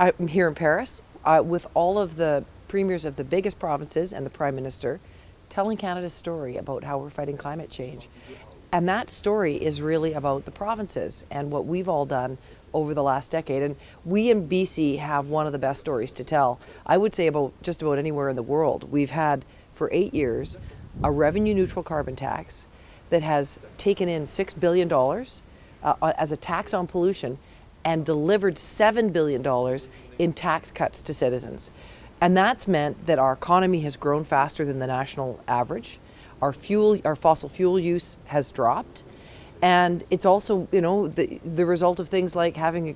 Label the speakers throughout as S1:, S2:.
S1: I'm here in Paris with all of the premiers of the biggest provinces and the Prime Minister telling Canada's story about how we're fighting climate change. And that story is really about the provinces and what we've all done over the last decade. And we in BC have one of the best stories to tell. I would say about just about anywhere in the world. We've had for 8 years a revenue neutral carbon tax that has taken in $6 billion as a tax on pollution and delivered $7 billion in tax cuts to citizens. And that's meant that our economy has grown faster than the national average. Our fossil fuel use has dropped. And it's also, the result of things like having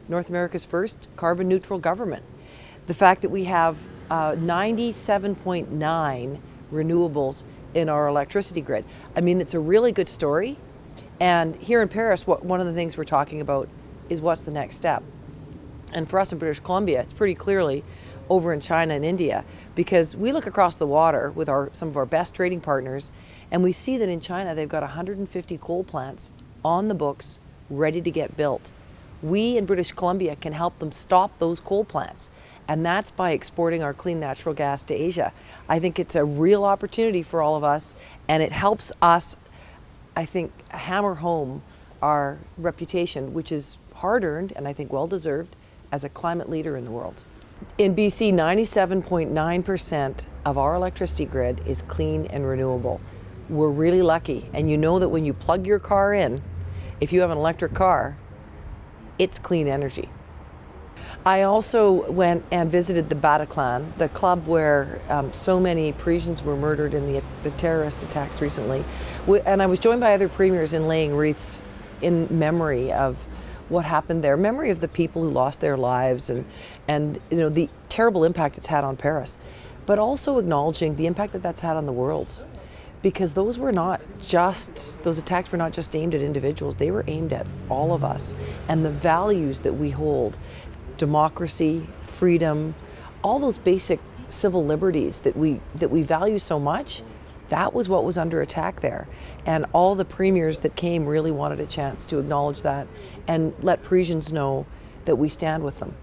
S1: North America's first carbon neutral government. The fact that we have 97.9 renewables in our electricity grid. I mean, it's a really good story. And here in Paris, one of the things we're talking about is what's the next step. And for us in British Columbia, it's pretty clearly over in China and India, because we look across the water with some of our best trading partners, and we see that in China they've got 150 coal plants on the books ready to get built. We in British Columbia can help them stop those coal plants, and that's by exporting our clean natural gas to Asia. I think it's a real opportunity for all of us, and it helps us, I think, hammer home our reputation, which is hard-earned and I think well-deserved, as a climate leader in the world. In BC, 97.9% of our electricity grid is clean and renewable. We're really lucky, and you know that when you plug your car in, if you have an electric car, it's clean energy. I also went and visited the Bataclan, the club where so many Parisians were murdered in the terrorist attacks recently. And I was joined by other premiers in laying wreaths in memory of what happened there, memory of the people who lost their lives and the terrible impact it's had on Paris, but also acknowledging the impact that that's had on the world. Because those attacks were not just aimed at individuals, they were aimed at all of us. And the values that we hold, democracy, freedom, all those basic civil liberties that we value so much, that was what was under attack there. And all the premiers that came really wanted a chance to acknowledge that and let Parisians know that we stand with them.